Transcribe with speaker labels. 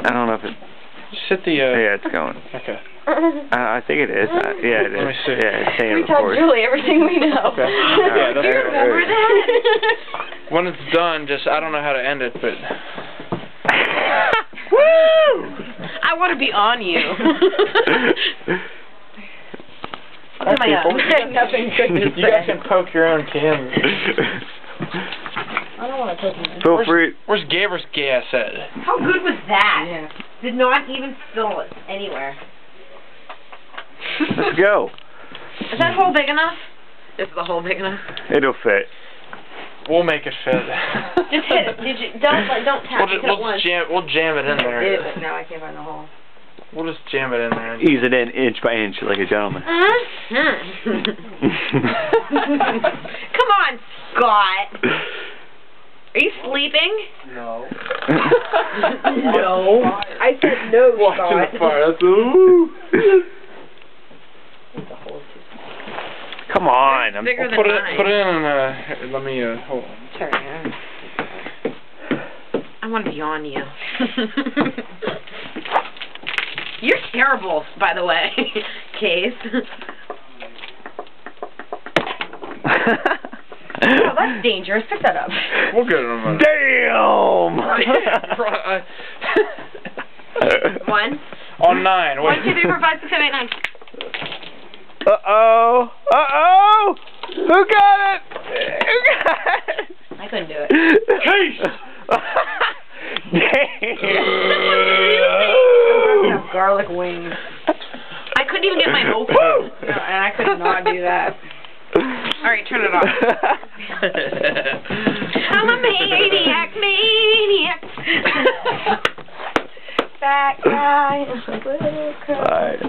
Speaker 1: I don't know if it...
Speaker 2: Just hit the,
Speaker 1: Yeah, it's going.
Speaker 2: Okay.
Speaker 1: I think it is. Yeah, it is.
Speaker 2: Let me see.
Speaker 1: Yeah, it's saying
Speaker 3: We taught
Speaker 1: record.
Speaker 3: Julie everything we know.
Speaker 2: Okay. Yeah,
Speaker 3: Do you remember that?
Speaker 2: When it's done, just, I don't know how to end it, but...
Speaker 3: Woo! I want to be on you.
Speaker 2: Hi, people.
Speaker 3: Nothing good to
Speaker 2: You guys can poke your own can.
Speaker 3: I don't want to poke him.
Speaker 1: Feel free.
Speaker 2: Where's Gaber's gas at?
Speaker 3: How good was that? Yeah. Did not even spill it anywhere.
Speaker 1: Let's go.
Speaker 3: Is that hole big enough? Is the hole big enough?
Speaker 1: It'll fit.
Speaker 2: We'll make it fit.
Speaker 3: Just hit it. Don't tap.
Speaker 2: We'll jam it in there.
Speaker 3: No, I can't find the hole.
Speaker 2: We'll just jam it in there.
Speaker 1: Ease it in inch by inch like a gentleman.
Speaker 3: Come on, Scott. Are you sleeping?
Speaker 2: No.
Speaker 3: No. I said no, Scott.
Speaker 2: Watching the fire. That's ooh.
Speaker 1: Come on. I'm
Speaker 3: bigger than
Speaker 2: Put
Speaker 3: mine.
Speaker 2: it in and let me hold on.
Speaker 3: Sorry. I want to be on you. You're terrible, by the way, Case. Oh, that's dangerous. Pick that up.
Speaker 2: We'll get it on my...
Speaker 1: Damn!
Speaker 3: 1.
Speaker 2: On 9. Wait.
Speaker 3: 1, 2, 3, 4, 5, 6, 7, 8, 9.
Speaker 1: Uh-oh! Uh-oh! Who got it? Who got it?
Speaker 3: I couldn't do it.
Speaker 2: Case!
Speaker 3: Have garlic wings. I couldn't even get my open. And I could not do that. Alright, turn it off. I'm a maniac. Fat guy.
Speaker 1: Alright.